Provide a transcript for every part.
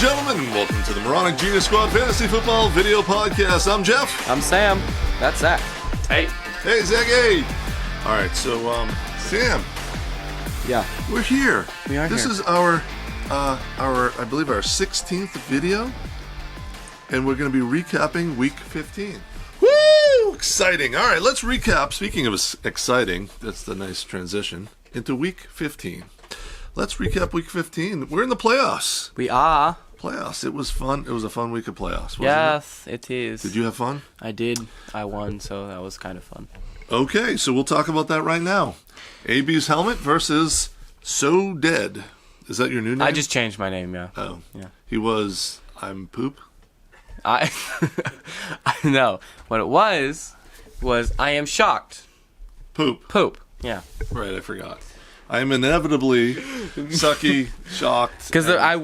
gentlemen, welcome to the Moronic Genius Squad Fantasy Football Video Podcast. I'm Jeff. I'm Sam. That's Zach. Hey. Hey, Zach. Hey. All right, so Sam. Yeah. We're here. We are This here. is our I believe our 16th video, and we're going to be recapping Week 15. Woo! Exciting. All right, let's recap. Speaking of exciting, that's the nice transition into Week 15. Let's recap Week 15. We're in the playoffs. We are. Playoffs. It was fun. It was a fun week of playoffs, wasn't Yes, it is. it? Did you have fun? I did. I won, so that was kind of fun. Okay, so we'll talk about that right now. AB's helmet versus So Dead. Is that your new name? I just changed my name, yeah. Oh. Yeah. He was I'm Poop. I know. What it was I am shocked. Poop. Poop. Yeah. Right, I forgot. I'm inevitably sucky, shocked. Because and I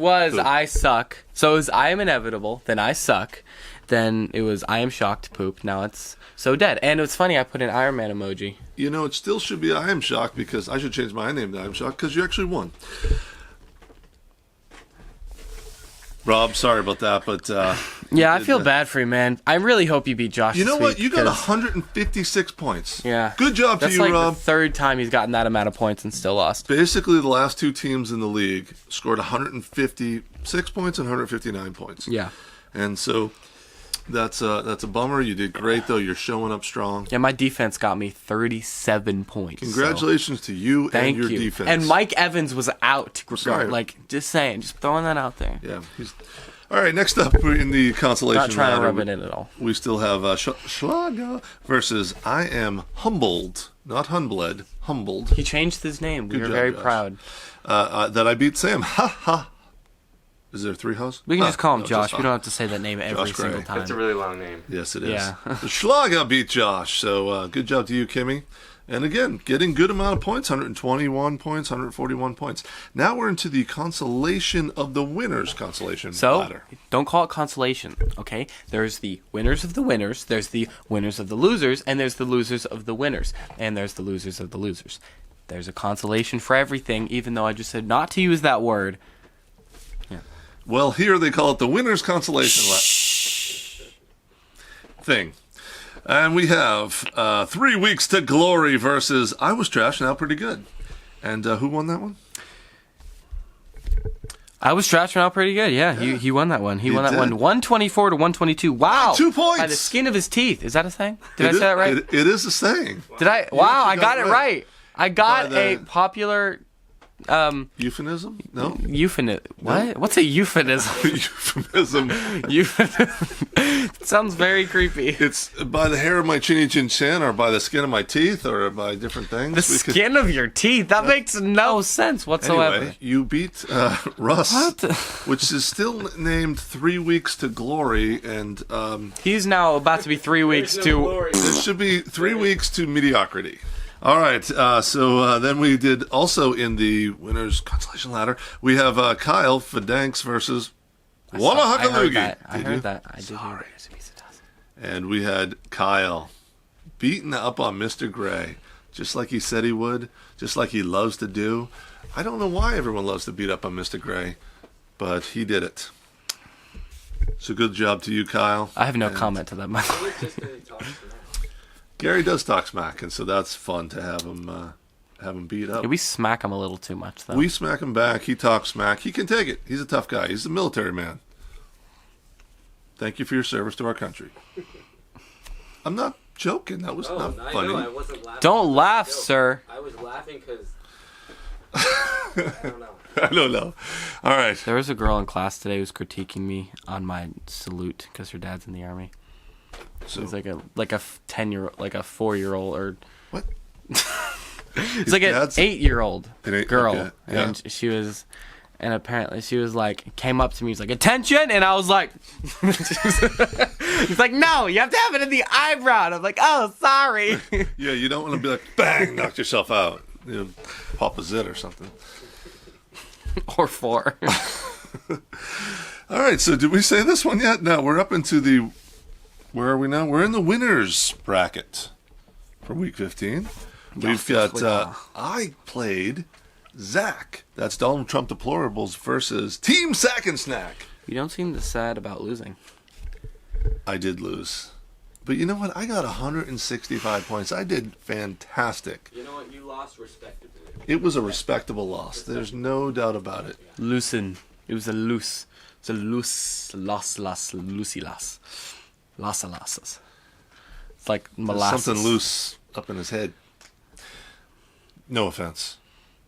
poop. suck. So it was I am inevitable, then I suck. Then it was I am shocked, poop. Now it's So Dead. And it was funny, I put an Iron Man emoji. You know, it still should be I am shocked because I should change my name to I am shocked because you actually won. Rob, sorry about that, but Yeah, I feel bad for you, man. I really hope you beat Josh you know this what? week, You got 'cause- 156 points. Yeah. Good job to That's you, like Rob. the third time he's gotten that amount of points and still lost. Basically, the last two teams in the league scored 156 points and 159 points. Yeah. And so that's a bummer. You did great, though. You're showing up strong. Yeah, my defense got me 37 points. Congratulations to you Thank and your you. defense. And Mike Evans was out. Sorry. Like, just saying, just throwing that out there. Yeah. All right, next up we're in the consolation Not trying to ladder, rub it in at all. we still have Schlager versus I Am Humbled. Not Humbled. Humbled. He changed his name. We Good were job, very Josh. proud. That I beat Sam. Ha ha. Is there three hosts? We can just call him No, Josh. just We don't have to say that name every Josh Gray. single time. That's a really long name. Yes, it is. Yeah. Schlager beat Josh, so good job to you, Kimmy. And again, getting good amount of points, 121 points, 141 points. Now we're into the consolation of the winners consolation So, ladder. don't call it consolation, okay? There's the winners of the winners, there's the winners of the losers, and there's the losers of the winners, and there's the losers of the losers. There's a consolation for everything, even though I just said not to use that word. Well, here they call it the winners consolation thing. And we have 3 weeks to glory versus I was trash, now pretty good. And who won that one? I was trashing out pretty good, yeah. He won that one. He won that did. one 124 to 122. Wow. 2 points. By the skin of his teeth. Is that a thing? Did I It say is- that right? It is a saying. Did I? Wow, I actually got got it it right. right. I got By a the- popular Euphemism? No? euphemism. What? What's a euphemism? Euphemism. Euphemism. It sounds very creepy. It's by the hair of my chinny chin chin, or by the skin of my teeth, or by different things. The skin of your teeth. That makes no sense whatsoever. Anyway, you beat Russ, What? which is still named 3 weeks to glory, and He's now about to be 3 weeks to. it should be 3 weeks to mediocrity. All right, so then we did also in the winners consolation ladder, we have Kyle Fadanks versus I heard Wanahakalugi. that. I Did heard you? that. I did hear Sorry. that. And we had Kyle beating up on Mr. Gray, just like he said he would, just like he loves to do. I don't know why everyone loves to beat up on Mr. Gray, but he did it. So good job to you, Kyle. I have no And comment to that. Gary does talk smack, and so that's fun to have him beat up. Yeah, we smack him a little too much, though. We smack him back. He talks smack. He can take it. He's a tough guy. He's a military man. Thank you for your service to our country. I'm not joking. That was not funny. I wasn't laughing. Don't laugh, sir. I was laughing because I don't know. I don't know. All right. There was a girl in class today who was critiquing me on my salute because her dad's in the army. So, It's like a 10-year-old, like a 4-year-old, or what? it's like an dad's- 8-year-old girl, okay, yeah. and she was, and apparently she was like, came up to me, was like, attention, and I was like, he's like, no, you have to have it in the eyebrow. And I'm like, oh, sorry. Yeah, you don't want to be like, bang, knocked yourself out. You know, pop a zit or something. Or 4. All right, so did we say this one yet? No, we're up into the, where are we now? We're in the winners bracket for week 15. We've got, I played Zach. That's Donald Trump Deplorables versus Team Sack and Snack. You don't seem sad about losing. I did lose. But you know what? I got 165 points. I did fantastic. You know what? You lost respectably. It was a respectable loss. There's no doubt about it. Loosen. It was a loose. It's a loose loss, loosey loss. Lossa losses. It's like There's molasses. something loose up in his head. No offense.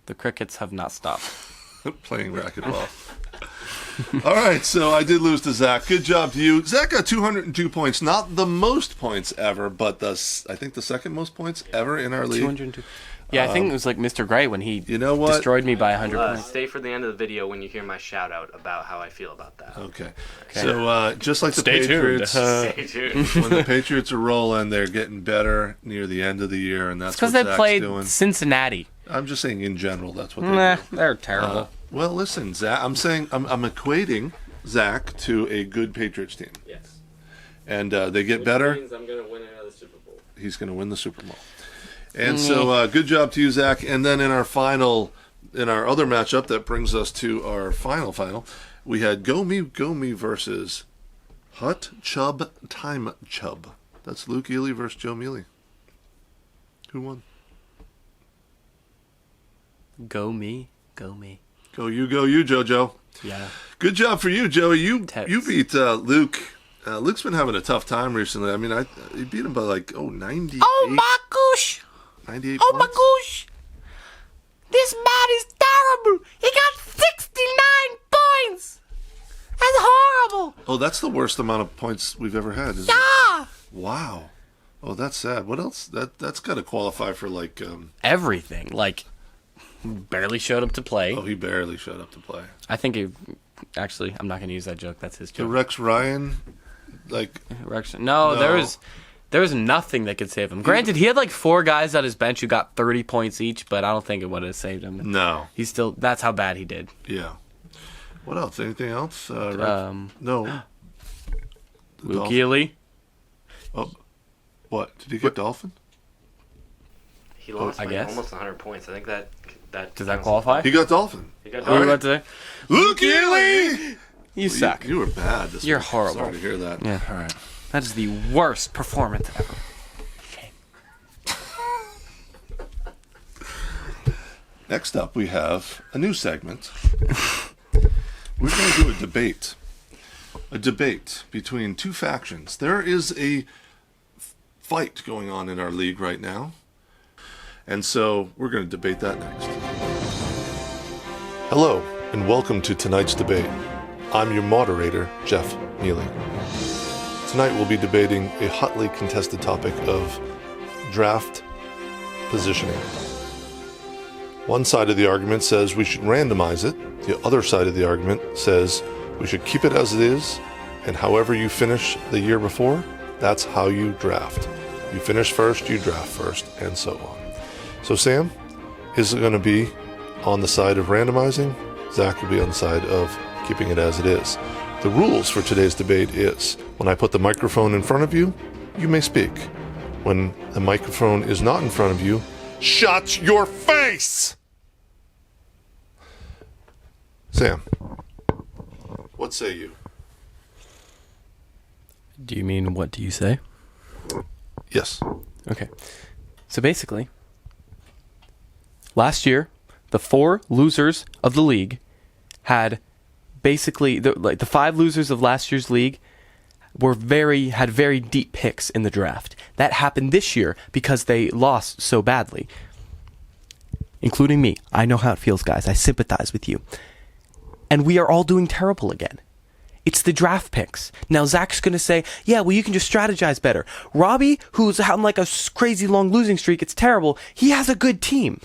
The crickets have not stopped. Playing racquetball. All right, so I did lose to Zach. Good job to you. Zach got 202 points. Not the most points ever, but I think the second most points ever in our league. 202. Yeah, I think it was like Mr. Gray when he You know what? destroyed me by 100 points. Stay for the end of the video when you hear my shout out about how I feel about that. Okay. So just like the Stay tuned. Patriots, Stay tuned. when the Patriots are rolling, they're getting better near the end of the year, and that's Because what they Zach's played doing. Cincinnati. I'm just saying in general, that's what they Nah, do. they're terrible. Well, listen, Zach. I'm saying I'm equating Zach to a good Patriots team, Yes. and they get better. Means I'm going to win another Super Bowl. He's going to win the Super Bowl. And so, good job to you, Zach. And then in our other matchup that brings us to our final, we had Go Me versus Hut Chub Time Chub. That's Luke Ely versus Joe Mealy. Who won? Go me. Go me. Go you, JoJo. Yeah. Good job for you, Joey. You Totes. beat Luke. Luke's been having a tough time recently. I mean, he beat him by 98. Oh my gosh! 98 Oh my points. gosh! This man is terrible! He got 69 points! That's horrible! Oh, that's the worst amount of points we've ever had, isn't it? Ah! Wow. Oh, that's sad. What else? That's got to qualify for Everything. Like, barely showed up to play. Oh, he barely showed up to play. I think he... Actually, I'm not going to use that joke. That's his The joke. Rex Ryan, No, No. there was nothing that could save him. Granted, he had like 4 guys on his bench who got 30 points each, but I don't think it would have saved him. no. He's still... That's how bad he did. Yeah. What else? Anything else? No. The Luke Dolphin. Ely. Oh, what? Did he get Dolphin? He lost I by guess. almost 100 points. I think that Does that counts. qualify? He got Dolphin. He got What were you Dolphin. about to say? Luke Ely! You suck. You were bad this You're week. horrible. Sorry to hear that. Yeah, all right. That is the worst performance ever. Okay. Next up, we have a new segment. We're going to do a debate. A debate between two factions. There is a fight going on in our league right now. And so we're going to debate that next. Hello, and welcome to tonight's debate. I'm your moderator, Jeff Mealy. Tonight we'll be debating a hotly contested topic of draft positioning. One side of the argument says we should randomize it. The other side of the argument says we should keep it as it is, and however you finish the year before, that's how you draft. You finish first, you draft first, and so on. So Sam is going to be on the side of randomizing. Zach will be on the side of keeping it as it is. The rules for today's debate is when I put the microphone in front of you, you may speak. When the microphone is not in front of you, shut your face! Sam, what say you? Do you mean what do you say? Yes. Okay. So basically, last year, the 4 losers of the league had basically the 5 losers of last year's league had very deep picks in the draft. That happened this year because they lost so badly. Including me. I know how it feels, guys. I sympathize with you. And we are all doing terrible again. It's the draft picks. Now, Zach's going to say, yeah, well, you can just strategize better. Robbie, who's on like a crazy long losing streak, it's terrible. He has a good team.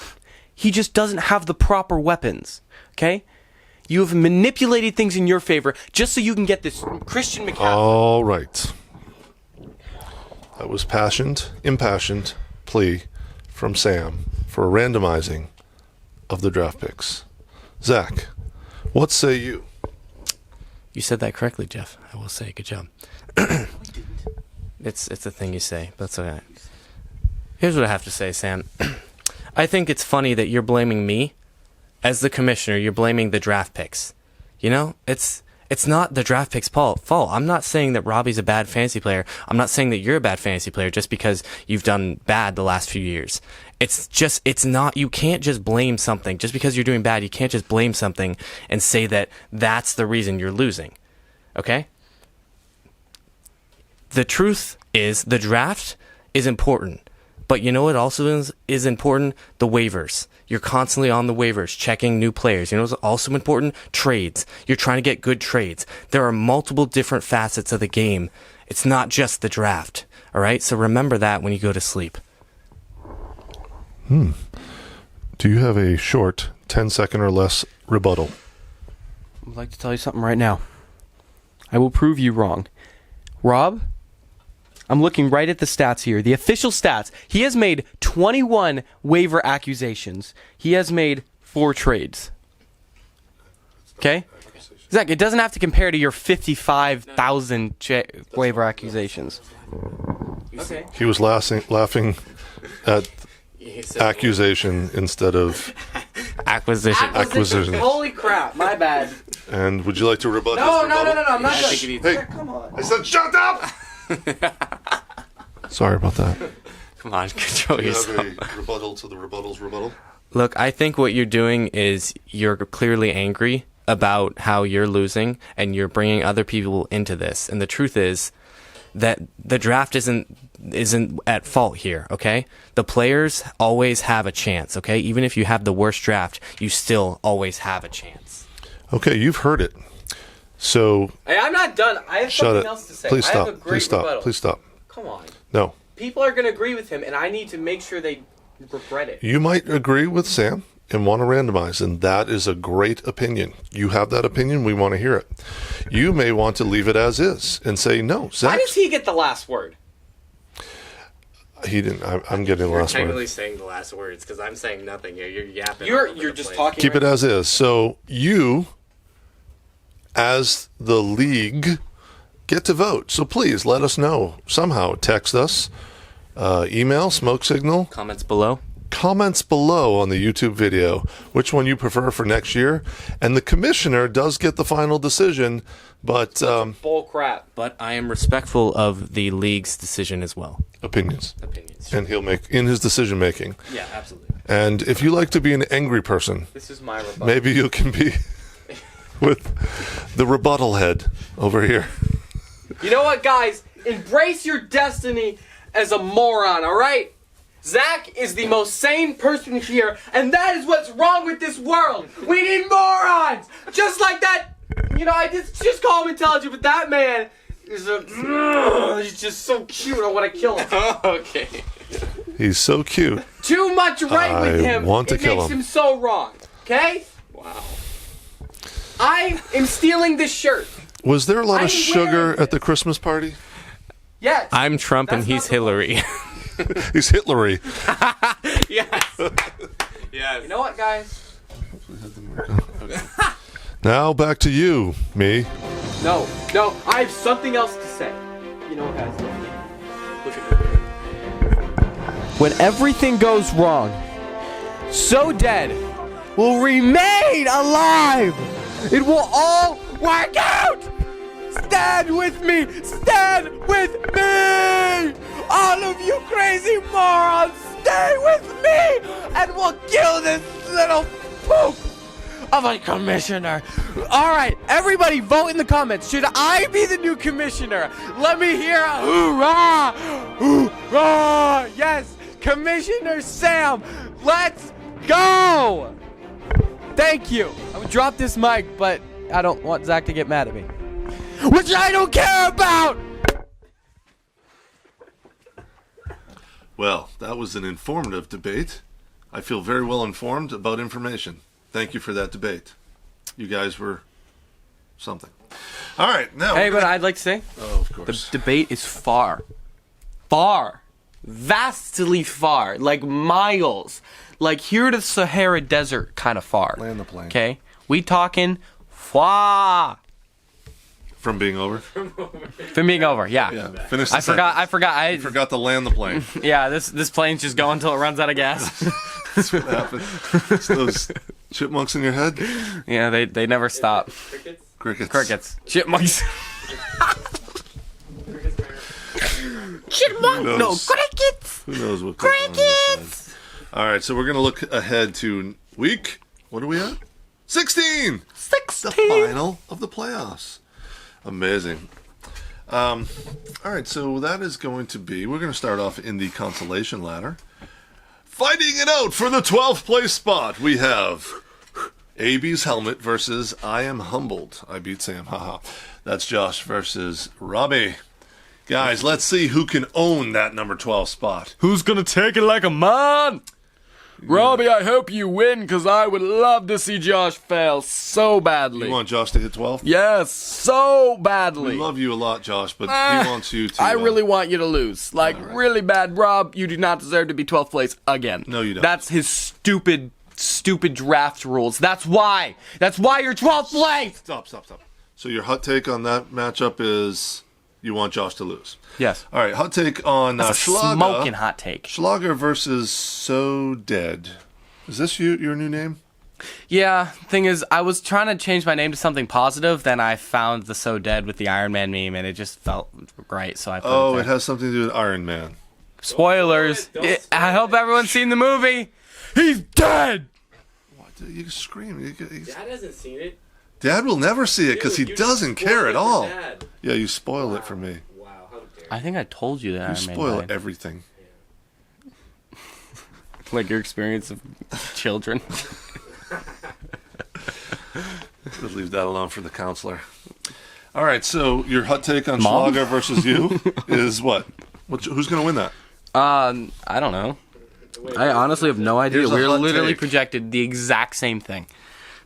He just doesn't have the proper weapons. Okay? You have manipulated things in your favor just so you can get this Christian McCaffrey. All right. That was impassioned plea from Sam for a randomizing of the draft picks. Zach, what say you? You said that correctly, Jeff. I will say, good job. It's a thing you say, but it's okay. Here's what I have to say, Sam. I think it's funny that you're blaming me as the commissioner. You're blaming the draft picks. You know, it's It's not the draft pick's fault. I'm not saying that Robbie's a bad fantasy player. I'm not saying that you're a bad fantasy player just because you've done bad the last few years. It's not, you can't just blame something. Just because you're doing bad, you can't just blame something and say that that's the reason you're losing. Okay? The truth is the draft is important. But you know what also is important? The waivers. You're constantly on the waivers, checking new players. You know what's also important? Trades. You're trying to get good trades. There are multiple different facets of the game. It's not just the draft. All right? So remember that when you go to sleep. Do you have a short 10-second or less rebuttal? I'd like to tell you something right now. I will prove you wrong. Rob, I'm looking right at the stats here. The official stats. He has made 21 waiver accusations. He has made 4 trades. Okay? Zach, it doesn't have to compare to your 55,000 waiver accusations. Okay. He was laughing at accusation instead of Acquisition. acquisition. Holy crap, my bad. And would you like to rebut his No, rebuttal? I'm not I done. think it needs- Hey, Come on. I said shut up! Sorry about that. Come on, control Do you yourself. have a rebuttal to the rebuttal's rebuttal? Look, I think what you're doing is you're clearly angry about how you're losing and you're bringing other people into this. And the truth is that the draft isn't at fault here, okay? The players always have a chance, okay? Even if you have the worst draft, you still always have a chance. Okay, you've heard it. So Hey, I'm not done. I have shut something it. else to say. Please I have stop. a great Please stop. rebuttal. Please stop. Come on. No. People are going to agree with him, and I need to make sure they regret it. You might agree with Sam and want to randomize, and that is a great opinion. You have that opinion. We want to hear it. You may want to leave it as is and say, no, Why Zach, does he get the last word? he didn't. I'm getting the You're last technically word. saying the last words because I'm saying nothing here. You're yapping. You're just talking. Keep it as is. So you, as the league, get to vote. So please let us know somehow. Text us, email, smoke signal, Comments below. comments below on the YouTube video which one you prefer for next year. And the commissioner does get the final decision, but Bull crap. But I am respectful of the league's decision as well. opinions. Opinions. And he'll make in his decision making. Yeah, absolutely. And if you like to be an angry person, This is my rebuttal. maybe you can be with the rebuttal head over here. You know what, guys? Embrace your destiny as a moron, all right? Zach is the most sane person here, and that is what's wrong with this world. We need morons! Just like that, you know, I just call him intelligent, but that man is he's just so cute, I want to kill him. Okay. He's so cute. Too much right with I him, want to it kill makes him. him so wrong, okay? Wow. I am stealing this shirt. Was there a lot I'm of sugar wearing at the Christmas party? Yes. I'm Trump and That's he's not the Hillary. He's Hitlery. Yes. Yes. You know what, guys? Now back to you, me. No, I have something else to say. You know what, guys? Look at me. When everything goes wrong, So Dead will remain alive. It will all work out. Stand with me. Stand with me. All of you crazy morons, stay with me, and we'll kill this little poop of a commissioner. All right, everybody vote in the comments. Should I be the new commissioner? Let me hear a hoorah! Hoorah! Yes, Commissioner Sam, let's go! Thank you. I would drop this mic, but I don't want Zach to get mad at me. Which I don't care about! Well, that was an informative debate. I feel very well informed about information. Thank you for that debate. You guys were something. All right, now. Hey, but I'd like to say, Oh, of the course. debate is far, vastly far, like miles, like here to the Sahara Desert kind of far. Land the plane. Okay, we talking far From being over. from being over. Yeah, Yeah, finish the I forgot. sentence. Forgot to land the plane. Yeah, this plane's just going until it runs out of gas. That's what happened. It's those chipmunks in your head. Yeah, they never stop. Crickets. Crickets. Chipmunks. Chipmunk. Who No, knows? crickets. Who knows what goes on this side. All right, so we're going to look ahead to week, what are we at? 16! The 16. final of the playoffs. Amazing. All right, so that is going to be, we're going to start off in the consolation ladder. Fighting it out for the 12th place spot, we have AB's helmet versus I Am Humbled. I beat Sam, haha. That's Josh versus Robbie. Guys, let's see who can own that number 12 spot. Who's gonna take it like a man? Robbie, I hope you win, because I would love to see Josh fail so badly. You want Josh to hit 12? Yes, so We badly. love you a lot, Josh, but he wants you to. I really want you to lose. Like, really bad. Rob, you do not deserve to be 12th place again. No, you don't. That's his stupid draft rules. That's why. That's why you're 12th place. Stop. So your hot take on that matchup is you want Josh to lose. Yes. All right, hot take on That's a Schlager. smoking hot take. Schlager versus So Dead. Is this your new name? Yeah, thing is, I was trying to change my name to something positive, then I found the So Dead with the Iron Man meme, and it just felt right, so I put Oh, it it there. has something to do with Iron Man. Spoilers. I hope everyone's seen the movie. He's dead! What? You scream. Dad hasn't seen it. Dad will never see it because he Dude, you doesn't spoiled care it at for all. Dad. Yeah, you spoil it for me. Wow, how dare I think I told you that You Iron Man spoil died. everything. Like your experience of children. Just leave that alone for the counselor. All right, so your hot take on Mom? Schlager versus you is what? Who's going to win that? I don't know. I honestly have no idea. Here's a We hot literally take. projected the exact same thing.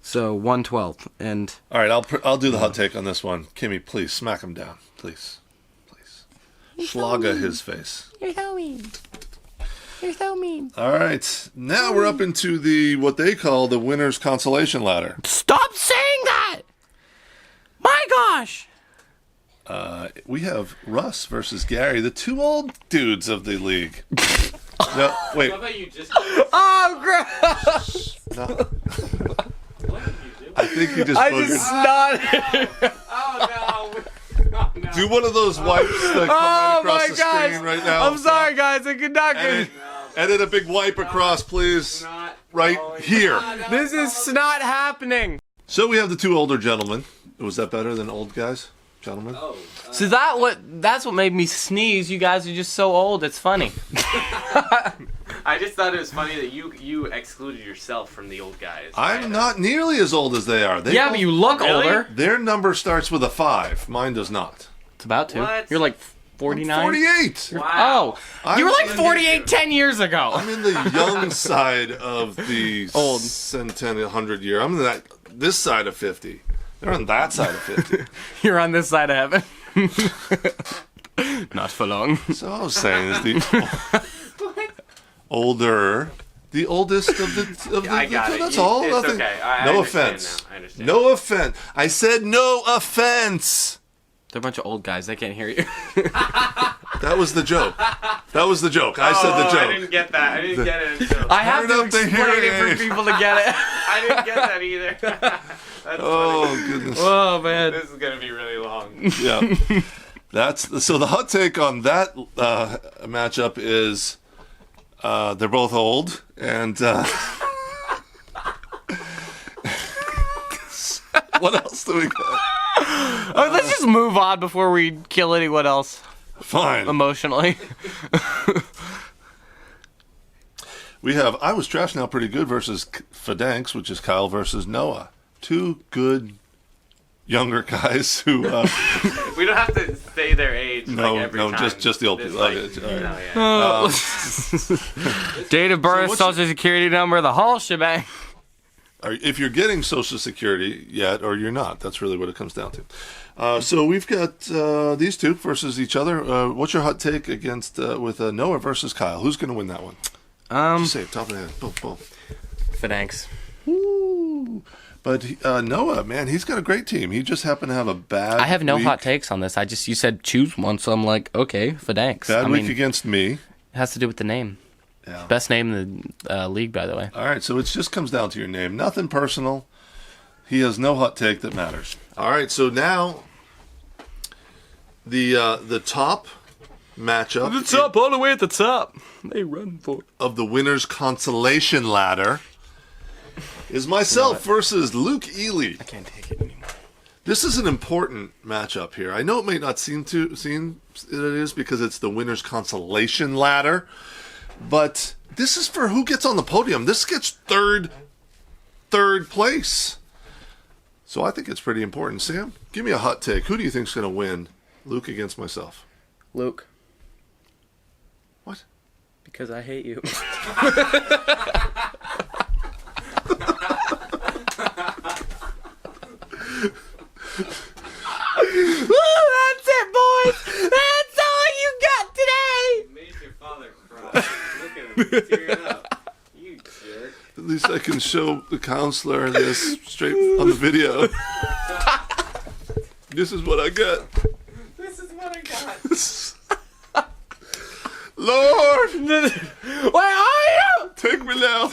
So 112 and All right, I'll do the hot take on this one. Kimmy, please smack him down, please. Schlager his face. you're so mean. You're so mean. All right, now we're up into the what they call the winner's consolation ladder. Stop saying that. My gosh. We have Russ versus Gary, the two old dudes of the league. No, wait. How about you just Oh, gross. No. I think he just I boogered. just snotted. Oh no. Do one of those wipes that come right Oh across my the gosh. screen right now. I'm sorry, guys. I could not Edit, get. edit a big wipe across, please. Not Right going- here. This is snot happening. So we have the two older gentlemen. Was that better than old guys? Gentlemen? Oh, So that's what made me sneeze. You guys are just so old. It's funny. I just thought it was funny that you excluded yourself from the old guys. I'm not nearly as old as they are. They Yeah, both- but you look Really? older. Their number starts with a 5. Mine does not. It's about to. What? You're like I'm 49. 48. Oh, you were like I'm- 48 10 years ago. I'm in the young side of the Old. centennial 100 year. I'm in this side of 50. They're on that side of 50. You're on this side of heaven. Not for long. So I was saying is the older, the oldest of the I got it. That's You- all. it's Nothing. okay. I No understand offense. now. I understand. No offense. I said no offense. They're a bunch of old guys. They can't hear you. That was the joke. That was the joke. I said the I joke. didn't get that. I didn't get it. Until, I have Turn to up the explain it hearing for aid. people to get it. I didn't get that either. That's Oh funny. goodness. Oh, man. This is gonna be really long. Yeah. That's so. The hot take on that matchup is they're both old, and what else do we got? Oh, let's just move on before we kill anyone else Fine. emotionally. We have I Was Trash Now Pretty Good versus Fadanks, which is Kyle versus Noah. Two good younger guys who We don't have to say their age. No, like, every no, time. just the old This, people. like, Okay, you all right. know, yeah. Date of birth, what's social security number, the whole shebang. If you're getting Social Security yet, or you're not, that's really what it comes down to. So we've got these two versus each other. What's your hot take against with Noah versus Kyle? Who's going to win that one? Just say it top of the head. Boom, boom. Thanks. Woo. But Noah, man, he's got a great team. He just happened to have a bad. I have no week. hot takes on this. You said choose one, so I'm like, okay, thanks. Bad I week mean, against me. it has to do with the name. Yeah. Best name in the league, by the way. All right, so it just comes down to your name. Nothing personal. He has no hot take that matters. All right, so now the top matchup all the way at the top. They run for it. of the winner's consolation ladder is myself versus Luke Ely. I can't take it anymore. This is an important matchup here. I know it may not seem it is because it's the winner's consolation ladder, but this is for who gets on the podium. This gets third place. So I think it's pretty important. Sam, give me a hot take. Who do you think's going to win? Luke against myself. Luke. What? Because I hate you. Woo, that's it, boys. That's all you got today. You made your father cry. Look at him tearing up. You jerk. At least I can show the counselor this straight on the video. This is what I get. This is what I got. Lord, Where are you? take me now.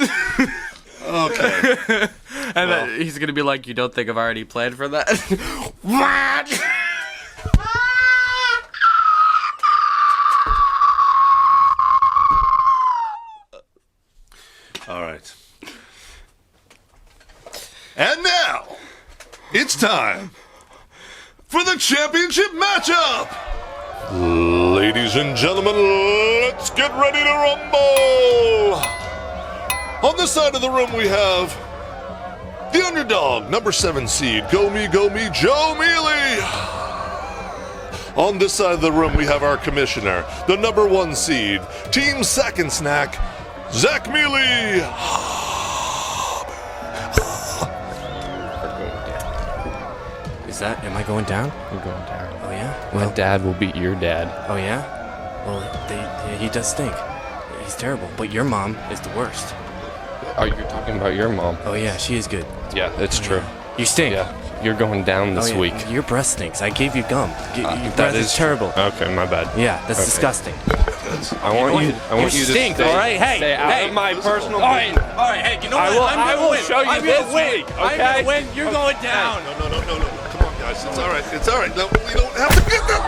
Okay. And Well. then he's gonna be like, "You don't think I've already planned for that?" What? All right. And now, it's time for the championship matchup. Ladies and gentlemen, let's get ready to rumble. On this side of the room, we have the underdog, number 7 seed, Go Me, Joe Mealy. On this side of the room, we have our commissioner, the number 1 seed, Team Second Snack, Zach Mealy. Am I going down? I'm going down. Oh yeah? My dad will beat your dad. Oh yeah? Well, he does stink. He's terrible. But your mom is the worst. Oh, you're talking about your mom. Oh yeah, she is good. Yeah, it's true. You stink. Yeah, you're going down this Oh, yeah. week. Your breath stinks. I gave you gum. Your That breath is true. terrible. Okay, my bad. Yeah, that's Okay. disgusting. I want you. I want You you to stink, stay, all right? Hey, stay out hey. of my personal. All right, hey, you know what? I will show you I'm this gonna win. week, I'm okay? gonna win. You're going down. No. Come on, guys. It's all right. It's all right. No, we don't have to get that.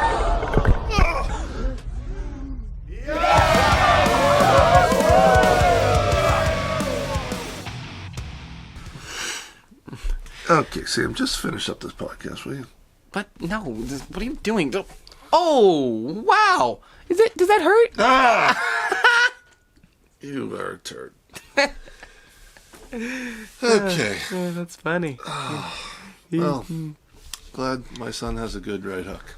Okay, Sam, just finish up this podcast, will you? But no, what are you doing? Oh, wow! Does that hurt? Ah! You are a turd. Okay. That's funny. Well, glad my son has a good right hook.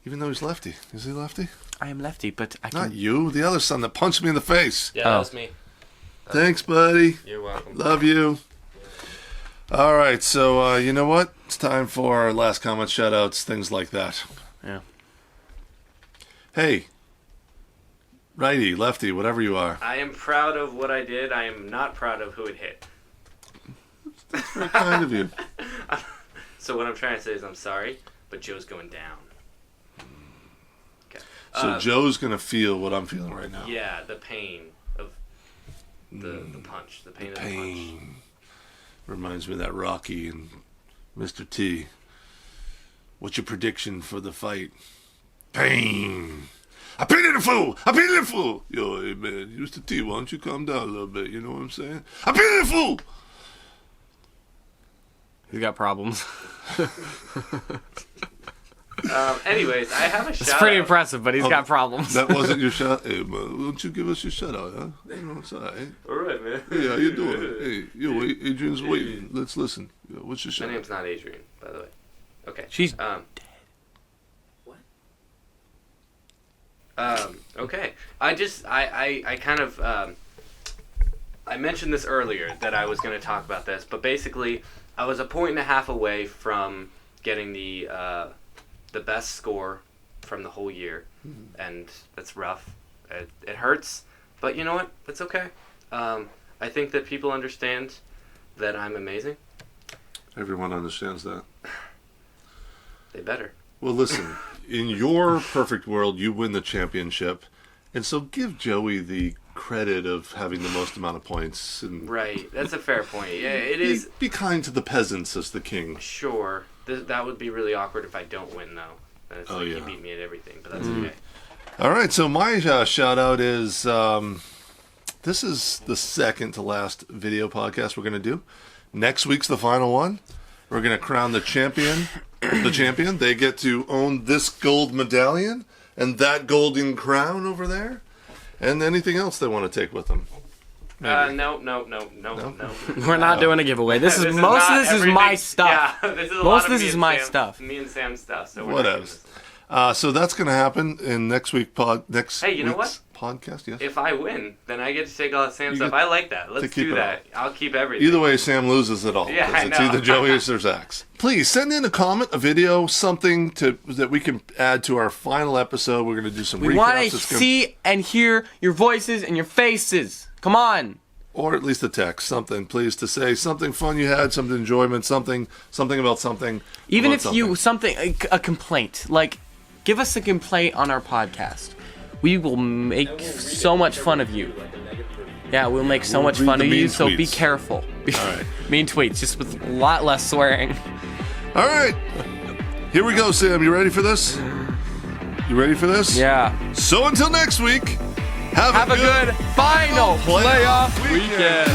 Even though he's lefty. Is he lefty? I am lefty, but I can. Not you. The other son that punched me in the face. Yeah, Oh. that was me. Thanks, buddy. You're welcome. Love you. All right, so you know what? It's time for our last comment, shout-outs, things like that. Yeah. Hey, righty, lefty, whatever you are. I am proud of what I did. I am not proud of who it hit. Very kind of you. So what I'm trying to say is I'm sorry, but Joe's going down. Okay. So Joe's going to feel what I'm feeling right now. Yeah, the pain of the punch. The pain of the punch. Pain. Reminds me of that Rocky and Mr. T. What's your prediction for the fight? Pain. I pity the fool! I pity the fool! Yo, hey man, Mr. T, why don't you calm down a little bit? You know what I'm saying? I pity the fool! He's got problems. Anyways, I have a It's shout pretty out. impressive, but he's got problems. That wasn't your shot? Hey man, why don't you give us your shout out, huh? You know, it's all right. All right, man. Hey, how you doing? Hey, yo, Adrian's waiting. Let's listen. Yo, what's your My shout out? name's not Adrian, by the way. Okay. She's What? Okay. I kind of I mentioned this earlier that I was going to talk about this, but basically I was a point and a half away from getting the best score from the whole year, and that's rough. It hurts, but you know what? It's okay. I think that people understand that I'm amazing. Everyone understands that. They better. Well, listen, in your perfect world, you win the championship, and so give Joey the credit of having the most amount of points. And Right. That's a fair point. Yeah, it is. Be kind to the peasants, as the king. Sure. That would be really awkward if I don't win, though. It's Oh, like yeah. he beat me at everything, but that's okay. All right, so my shout out is this is the second to last video podcast we're going to do. Next week's the final one. We're going to crown the champion. The champion. They get to own this gold medallion and that golden crown over there, and anything else they want to take with them. No. We're not doing a giveaway. This is most of this is my stuff. Yeah, this is a Most lot of this me is and my Sam- stuff. Me and Sam's stuff. So we're not Whatever. doing this. So that's going to happen in next week's Hey, you know week's podcast. Yes. If I win, then I get to take all of Sam's You stuff. get I like that. Let's keep do it that. I'll keep everything. Either way, Sam loses it all. Yeah, 'cause I it's know. either Joey or Zach's. Please send in a comment, a video, something that we can add to our final episode. We're going to do some We recaps. want to It's gonna- see and hear your voices and your faces. Come on. or at least a text, something, please, to say something fun you had, something enjoyment, something about something. Even about if you a complaint, like give us a complaint on our podcast. We will make so much fun of you. Yeah, we'll make so much read fun the of you, mean so be tweets. careful. All right. Mean tweets, just with a lot less swearing. All right, here we go, Sam. You ready for this? You ready for this? Yeah. So until next week, have Have a good final playoff weekend.